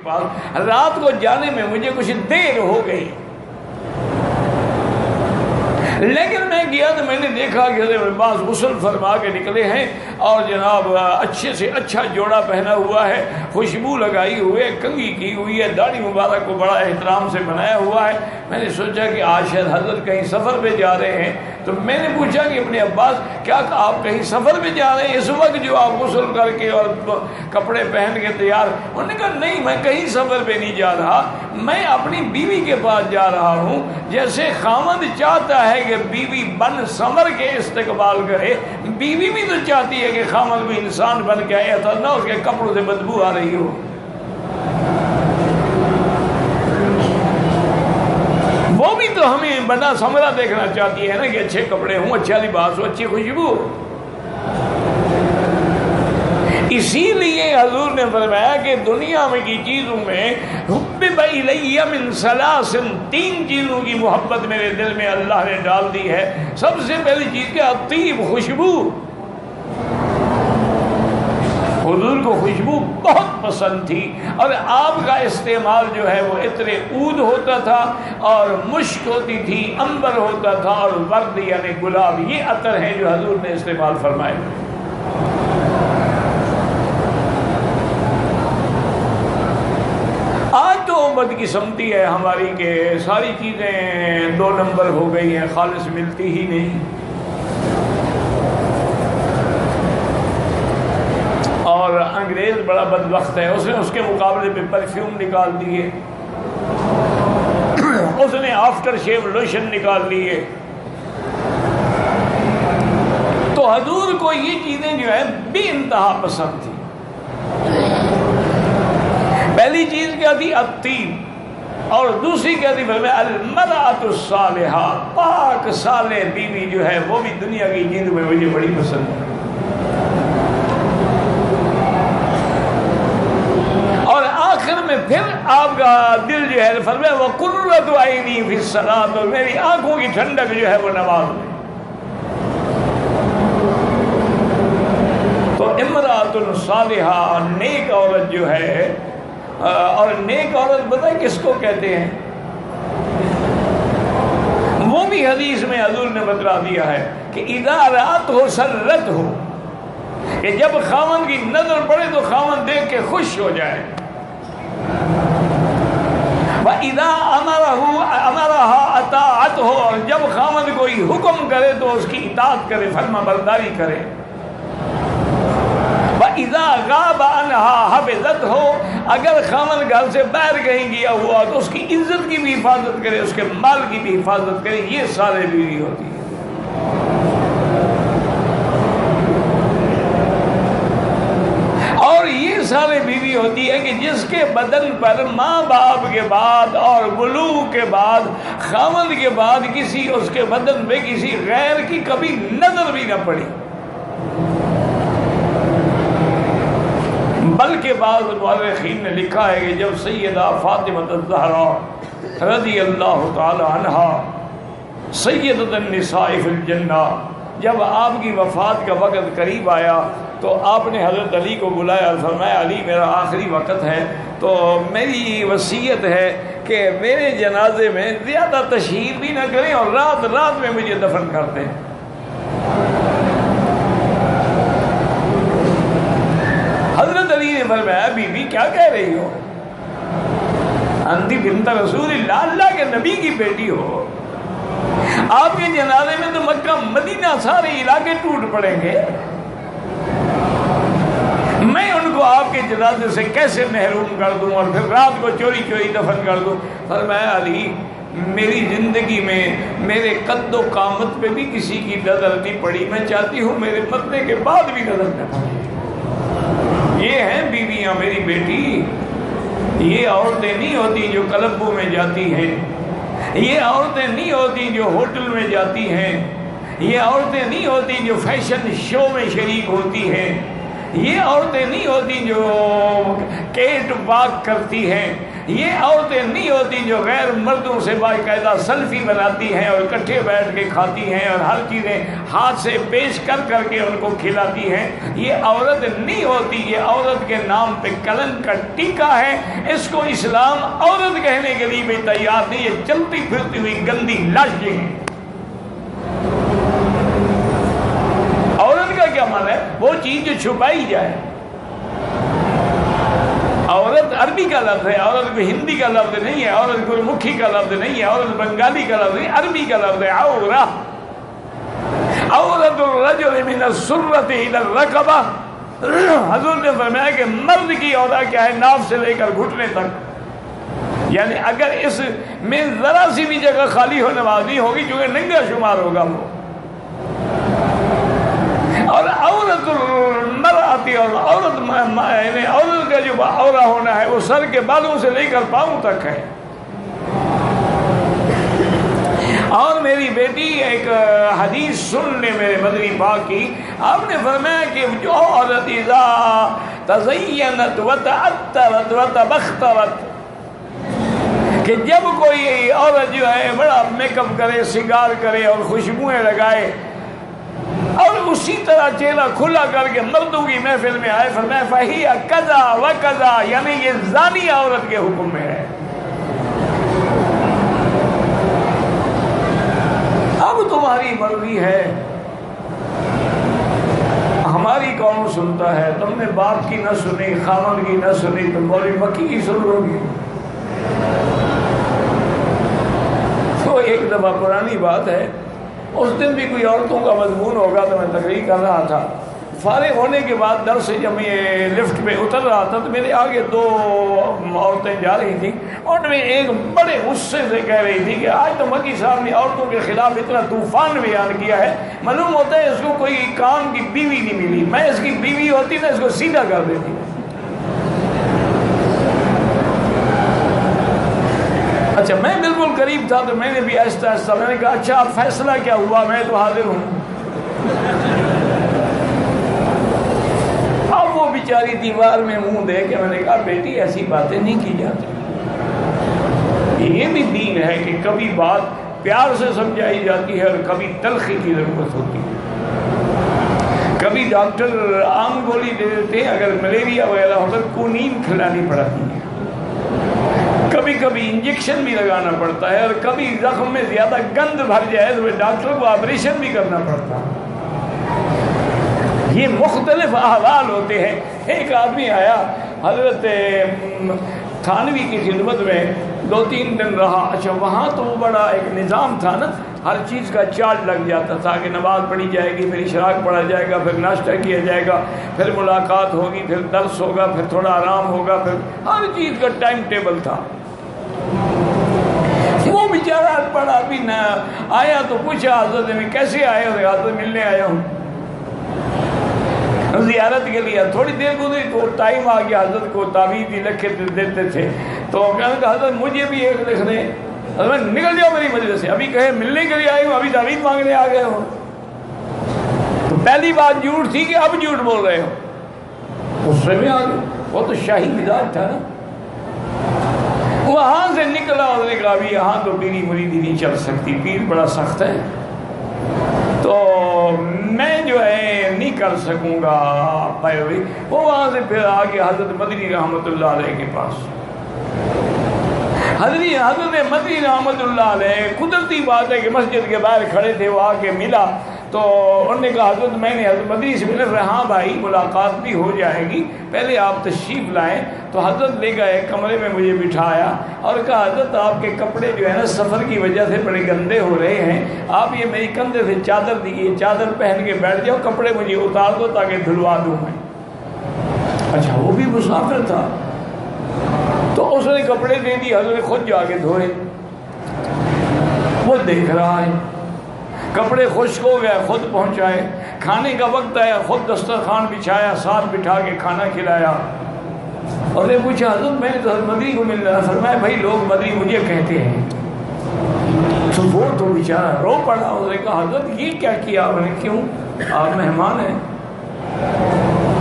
پاس، رات کو جانے میں مجھے کچھ دیر ہو گئی، لیکن میں گیا تو میں نے دیکھا کہ حضرت عباس غسل فرما کے نکلے ہیں اور جناب اچھے سے اچھا جوڑا پہنا ہوا ہے، خوشبو لگائی ہوئی ہے، کنگھی کی ہوئی ہے، داڑھی مبارک کو بڑا احترام سے بنایا ہوا ہے۔ میں نے سوچا کہ آج شاید حضرت کہیں سفر پہ جا رہے ہیں، تو میں نے پوچھا کہ اپنے عباس کیا آپ کہیں سفر پہ جا رہے ہیں اس وقت جو آپ غسل کر کے اور کپڑے پہن کے تیار؟ انہوں نے کہا نہیں، میں کہیں سفر پہ نہیں جا رہا، میں اپنی بیوی کے پاس جا رہا ہوں۔ جیسے خاوند چاہتا ہے کہ بیوی بن سنور کے استقبال کرے، بیوی بھی تو چاہتی ہے کہ خاوند بھی انسان بن کے آئے، ایسا نہ اس کے کپڑوں سے بدبو آ رہی ہو۔ وہ بھی تو ہمیں بنا سمرا دیکھنا چاہتی ہے نا کہ اچھے کپڑے ہوں، اچھا لباس ہو، اچھی خوشبو۔ اسی لیے حضور نے فرمایا کہ دنیا میں کی چیزوں میں حبب الی من ثلاث، 3 چیزوں کی محبت میرے دل میں اللہ نے ڈال دی ہے۔ سب سے پہلی چیز کیا؟ طیب، خوشبو۔ حضور کو خوشبو بہت پسند تھی، اور آپ کا استعمال جو ہے وہ عطر عود ہوتا تھا اور مشک ہوتی تھی، عنبر ہوتا تھا اور ورد یعنی گلاب، یہ عطر ہیں جو حضور نے استعمال فرمائے۔ آج تو بدقسمتی ہے ہماری کہ ساری چیزیں 2 نمبر ہو گئی ہیں، خالص ملتی ہی نہیں، اور انگریز بڑا بدبخت ہے، اس نے اس کے مقابلے پہ پرفیوم نکال دیے، اس نے آفٹر شیو لوشن نکال لیے۔ تو حضور کو یہ چیزیں جو ہے بے انتہا پسند تھی۔ پہلی چیز کیا تھی؟ الطیب، اور دوسری کیا تھی؟ المرأۃ الصالحہ، پاک صالح بیوی جو ہے وہ بھی دنیا کی چیزوں میں مجھے بڑی پسند ہے۔ اور آخر میں پھر آپ کا دل جو ہے فرمایا وَقُرَّةُ عَيْنِي فِي الصَّلَاةِ، اور میری آنکھوں کی ٹھنڈک جو ہے وہ نماز میں۔ تو امرأۃ صالحہ، نیک عورت جو ہے، اور نیک عورت بتائیں کس کو کہتے ہیں؟ وہ بھی حدیث میں حضور نے بتلا دیا ہے کہ اذا رأتہ سرتہ، کہ جب خاوند کی نظر پڑے تو خاوند دیکھ کے خوش ہو جائے۔ وَإِذَا أَمَرَهَا أَطَاعَتْهُ، اور جب خاوند کوئی حکم کرے تو اس کی اطاعت کرے، فرما برداری کرے۔ وَإِذَا غَابَ عَنْهَا حَفِظَتْهُ، اگر خاوند گھر سے باہر کہیں گیا ہوا تو اس کی عزت کی بھی حفاظت کرے، اس کے مال کی بھی حفاظت کرے۔ یہ سارے بیوی ہوتی ہے۔ اور یہ سارے بیوی ہوتی ہے کہ جس کے بدن پر ماں باپ کے بعد اور بلوغ کے بعد، خاوند کے بعد کسی اس کے بدن پہ کسی غیر کی کبھی نظر بھی نہ پڑی، بلکہ بعض مورخین نے لکھا ہے کہ جب سیدہ فاطمہ الزہرا رضی اللہ تعالی عنہا سیدۃ النساء فی الجنہ، جب آپ کی وفات کا وقت قریب آیا تو آپ نے حضرت علی کو بلایا اور فرمایا علی میرا آخری وقت ہے، تو میری وصیت ہے کہ میرے جنازے میں زیادہ تشہیر بھی نہ کریں اور رات رات میں مجھے دفن کر دیں۔ حضرت علی نے فرمایا بی بی کیا کہہ رہی ہو؟ انتی بنت رسول اللہ، اللہ کے نبی کی بیٹی ہو، آپ کے جنازے میں تو مکہ مدینہ سارے علاقے ٹوٹ پڑیں گے، میں ان کو آپ کے جنازے سے کیسے محروم کر دوں اور پھر رات کو چوری چوری دفن کر دوں؟ فرمایا علی میری زندگی میں میرے قد و قامت پہ بھی کسی کی نظر نہیں پڑی، میں چاہتی ہوں میرے مرنے کے بعد بھی نظر نہ پڑے۔ یہ ہیں بیویاں میری بیٹی، یہ عورتیں نہیں ہوتی جو کلبوں میں جاتی ہیں، یہ عورتیں نہیں ہوتی جو ہوٹل میں جاتی ہیں، یہ عورتیں نہیں ہوتی جو فیشن شو میں شریک ہوتی ہیں، یہ عورتیں نہیں ہوتی جو کیٹ واک کرتی ہیں، یہ عورتیں نہیں ہوتی جو غیر مردوں سے باقاعدہ سیلفی بناتی ہیں اور اکٹھے بیٹھ کے کھاتی ہیں اور ہر چیزیں ہاتھ سے پیش کر کر کے ان کو کھلاتی ہیں، یہ عورت نہیں ہوتی، یہ عورت کے نام پہ کلنک کا ٹیکا ہے، اس کو اسلام عورت کہنے کے لیے بھی تیار نہیں، یہ چلتی پھرتی ہوئی گندی لاشیں ہیں۔ عورت کا کیا معنی ہے؟ وہ چیز جو چھپائی جائے۔ عورت عربی کا لفظ ہے، عورت کو ہندی کا لفظ نہیں ہے، عورت گرمکھی کا لفظ نہیں ہے، عورت بنگالی کا لفظ نہیں، عربی کا لفظ ہے عورہ۔ عورت الرجل من السرۃ الی الرقبہ، حضور نے فرمایا کہ مرد کی عورہ کیا ہے؟ ناف سے لے کر گھٹنے تک، یعنی اگر اس میں ذرا سی بھی جگہ خالی ہونے والی ہوگی چونکہ ننگا شمار ہوگا وہ۔ اور عورت المرأة، اور عورت کا جو عورہ ہونا ہے وہ سر کے بالوں سے لے کر پاؤں تک ہے۔ اور میری بیٹی ایک حدیث سن لے میرے مدنی پاک کی، آپ نے فرمایا کہ جو عورت اذا تزینت وتعطرت وتبخترت، کہ جب کوئی عورت جو ہے بڑا میک اپ کرے، سنگار کرے اور خوشبوئیں لگائے اور اسی طرح چہرہ کھلا کر کے مردوں کی محفل میں آئے، فرمایا فَهِيَ كَذَا وَكَذَا، یعنی یہ زانی عورت کے حکم میں ہے۔ اب تمہاری مرضی ہے، ہماری کون سنتا ہے؟ تم نے باپ کی نہ سنی، خاوند کی نہ سنی، تم مولوی مکی کی سن لو گی۔ تو ایک دفعہ پرانی بات ہے، اس دن بھی کوئی عورتوں کا مضمون ہوگا تو میں تقریر کر رہا تھا، فارغ ہونے کے بعد در سے جب میں لفٹ پہ اتر رہا تھا تو میرے آگے دو عورتیں جا رہی تھیں، اور میں ایک بڑے غصے سے کہہ رہی تھی کہ آج تو مکی صاحب نے عورتوں کے خلاف اتنا طوفان بیان کیا ہے، معلوم ہوتا ہے اس کو کوئی کام کی بیوی نہیں ملی، میں اس کی بیوی ہوتی نا اس کو سیدھا کر دیتی۔ اچھا میں بالکل قریب تھا تو میں نے بھی آہستہ آہستہ میں نے کہا اچھا اب فیصلہ کیا ہوا؟ میں تو حاضر ہوں۔ اب وہ بیچاری دیوار میں منہ دے کے میں نے کہا بیٹی ایسی باتیں نہیں کی جاتی، یہ بھی دین ہے کہ کبھی بات پیار سے سمجھائی جاتی ہے اور کبھی تلخی کی ضرورت ہوتی ہے۔ کبھی ڈاکٹر عام گولی دے دیتے ہیں، اگر ملیریا وغیرہ ہوتا تو کونین کھلانی پڑتی ہے، کبھی کبھی انجیکشن بھی لگانا پڑتا ہے، اور کبھی زخم میں زیادہ گند بھر جائے تو ڈاکٹر کو آپریشن بھی کرنا پڑتا ہے۔ یہ مختلف احوال ہوتے ہیں۔ ایک آدمی آیا حضرت تھانوی کی خدمت میں 2-3 دن رہا۔ اچھا وہاں تو بڑا ایک نظام تھا نا، ہر چیز کا چارٹ لگ جاتا تھا کہ نماز پڑھی جائے گی، پھر اشراق پڑھا جائے گا، پھر ناشتہ کیا جائے گا، پھر ملاقات ہوگی، پھر درس ہوگا، پھر تھوڑا آرام ہوگا، پھر ہر چیز کا ٹائم ٹیبل تھا۔ وہ بیچارہ پڑھا بھی نہ آیا تو پوچھا حضرت میں کیسے آئے ہو؟ حضرت ملنے آیا ہوں، زیارت کے لیے۔ تھوڑی دیر گزری تو ٹائم آ گیا، حضرت کو تعویذ بھی لکھ کے دیتے تھے، تو کہنے کہ حضرت مجھے بھی ایک لکھ دیں۔ حضرت نکل جاؤ میری مجلس سے، ابھی کہے ملنے کے لیے آئے ہو، ابھی تعویذ مانگنے آ گئے ہو۔ تو پہلی بات جھوٹ تھی کہ اب جھوٹ بول رہے ہو، غصے میں آ گئے، وہ تو شاہی مزاج تھا نا۔ وہاں سے نکلا اور نے کہا ابھی یہاں تو پیری مریدی نہیں چل سکتی، پیر بڑا سخت ہے، تو میں جو ہے نہیں کر سکوں گا پیروی۔ وہ وہاں سے پھر آگے حضرت مدنی رحمت اللہ علیہ کے پاس۔ حضرت مدنی رحمت اللہ علیہ، قدرتی بات ہے کہ مسجد کے باہر کھڑے تھے، وہ آ کے ملا تو انہوں نے کہا حضرت میں نے حضرت مدنی سے ملا۔ ہاں بھائی ملاقات بھی ہو جائے گی، پہلے آپ تشریف لائیں۔ تو حضرت لے گئے کمرے میں، مجھے بٹھایا اور کہا حضرت آپ کے کپڑے جو ہے نا سفر کی وجہ سے بڑے گندے ہو رہے ہیں، آپ یہ میری کندھے سے چادر دیجیے، چادر پہن کے بیٹھ جاؤ، کپڑے مجھے اتار دو تاکہ دھلوا دوں میں۔ اچھا وہ بھی مسافر تھا تو اس نے کپڑے دے دی، حضرت خود جا کے دھوئے۔ وہ دیکھ رہا ہے کپڑے خشک ہو گئے، خود پہنچائے، کھانے کا وقت آیا، خود دسترخوان بچھایا، ساتھ بٹھا کے کھانا کھلایا۔ اور نے پوچھا حضرت میں نے تو حضرت مدنی کو مل رہا، فرمایا بھائی لوگ مدنی مجھے کہتے ہیں۔ تو وہ تو بیچارہ رو پڑا، اس نے کہا حضرت یہ کیا کیا آپ نے؟ کیوں؟ آپ مہمان ہیں۔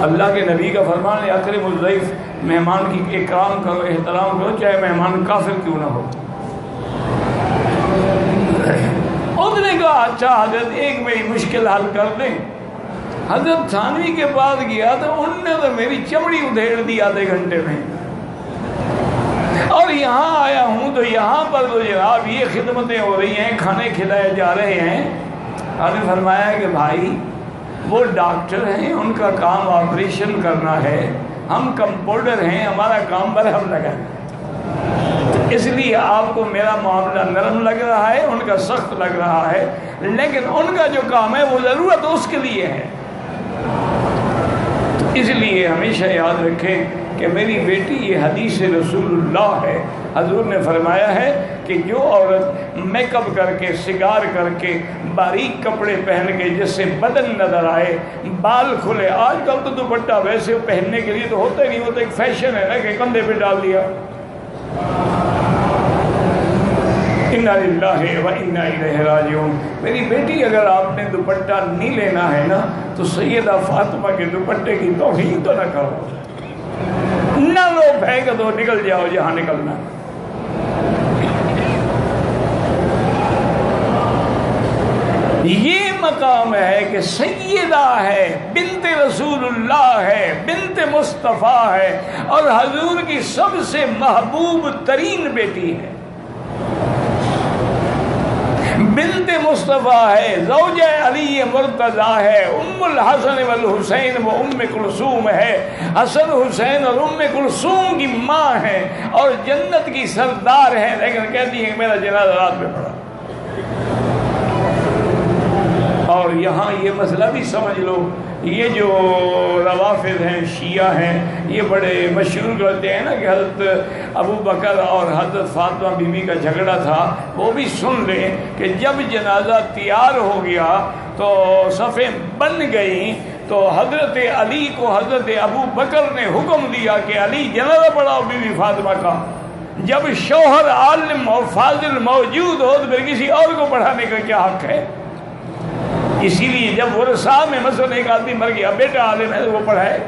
اللہ کے نبی کا فرمان ہے اکرم الضیف، مہمان کی اکرام کرو، احترام کرو، چاہے مہمان کافر کیوں نہ ہو۔ اس نے کہا اچھا حضرت ایک میری مشکل حل کر دیں۔ حضرت تھانوی کے پاس گیا تو ان نے تو میری چمڑی ادھیڑ دی آدھے گھنٹے میں، اور یہاں آیا ہوں تو یہاں پر تو جناب یہ خدمتیں ہو رہی ہیں، کھانے کھلائے جا رہے ہیں۔ آپ نے فرمایا کہ بھائی وہ ڈاکٹر ہیں، ان کا کام آپریشن کرنا ہے، ہم کمپاؤنڈر ہیں، ہمارا کام برہم لگا ہے، اس لیے آپ کو میرا معاملہ نرم لگ رہا ہے، ان کا سخت لگ رہا ہے، لیکن ان کا جو کام ہے وہ ضرورت اس کے لیے ہے۔ اس لیے ہمیشہ یاد رکھیں کہ میری بیٹی یہ حدیث رسول اللہ ہے، حضور نے فرمایا ہے کہ جو عورت میک اپ کر کے، سگار کر کے، باریک کپڑے پہن کے، جس سے بدن نظر آئے، بال کھلے، آج کل تو دوپٹہ ویسے پہننے کے لیے تو ہوتا ہی نہیں، وہ تو ایک فیشن ہے نا کہ کندھے پہ ڈال دیا۔ انا للہ و انا الیہ راجعون۔ میری بیٹی اگر آپ نے دوپٹہ نہیں لینا ہے نا تو سیدہ فاطمہ کے دوپٹے کی توہین تو نہ کرو، نہ لو، پھینک دو، نکل جاؤ جہاں نکلنا۔ یہ مقام ہے کہ سیدہ ہے، بنت رسول اللہ ہے، بنت مصطفیٰ ہے، اور حضور کی سب سے محبوب ترین بیٹی ہے، بنت مصطفیٰ ہے، زوجہ علی مرتضیٰ ہے، ام الحسن والحسین و ام کلثوم ہے، حسن حسین اور ام کلثوم کی ماں ہے، اور جنت کی سردار ہے، لیکن کہتی ہیں کہ میرا جنازہ رات میں پڑا۔ اور یہاں یہ مسئلہ بھی سمجھ لو، یہ جو روافض ہیں، شیعہ ہیں، یہ بڑے مشہور کرتے ہیں نا کہ حضرت ابو بکر اور حضرت فاطمہ بی بی کا جھگڑا تھا، وہ بھی سن لیں کہ جب جنازہ تیار ہو گیا تو صفیں بن گئیں تو حضرت علی کو حضرت ابو بکر نے حکم دیا کہ علی جنازہ پڑھاؤ بی بی فاطمہ کا۔ جب شوہر عالم اور فاضل موجود ہو تو پھر کسی اور کو پڑھانے کا کیا حق ہے؟ اسی لیے جب ورثاء میں مثلا ایک آدمی مر گیا، بیٹا عالم ہے، وہ پڑھائے۔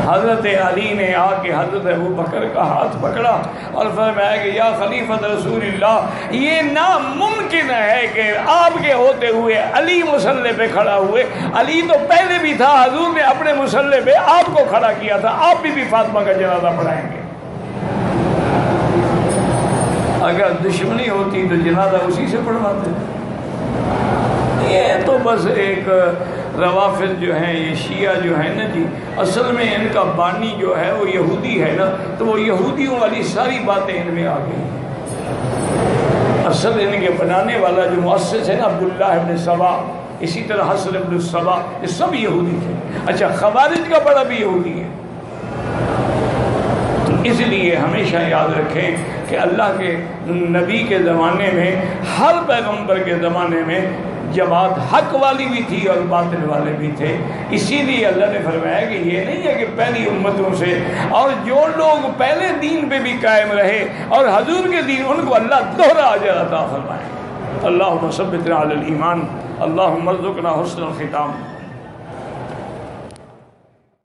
حضرت علی نے آ کے حضرت ابو بکر کا ہاتھ پکڑا اور فرمایا کہ یا خلیفۃ رسول اللہ، یہ ناممکن ہے کہ آپ کے ہوتے ہوئے علی مصلی پہ کھڑا ہوئے، علی تو پہلے بھی تھا، حضور نے اپنے مصلی پہ آپ کو کھڑا کیا تھا، آپ بھی فاطمہ کا جنازہ پڑھائیں گے۔ اگر دشمنی ہوتی تو جنازہ اسی سے پڑھواتے۔ یہ تو بس ایک روافض جو ہیں، یہ شیعہ جو ہیں نا جی، اصل میں ان کا بانی جو ہے وہ یہودی ہے نا، تو وہ یہودیوں والی ساری باتیں ان میں آ گئی۔ اصل ان کے بنانے والا جو مؤسس ہے نا عبداللہ ابن سبا، اسی طرح حسن ابن السبا، یہ سب یہودی تھے۔ اچھا، خوارج کا بڑا بھی یہودی ہے۔ اس لیے ہمیشہ یاد رکھیں کہ اللہ کے نبی کے زمانے میں، ہر پیغمبر کے زمانے میں جماعت حق والی بھی تھی اور باطل والے بھی تھے۔ اسی لیے اللہ نے فرمایا کہ یہ نہیں ہے کہ پہلی امتوں سے، اور جو لوگ پہلے دین پہ بھی قائم رہے اور حضور کے دین، ان کو اللہ دوہرا اجر عطا فرمائے۔ اللہم ثبتنا علی الایمان، اللہم ارزقنا حسن الختام۔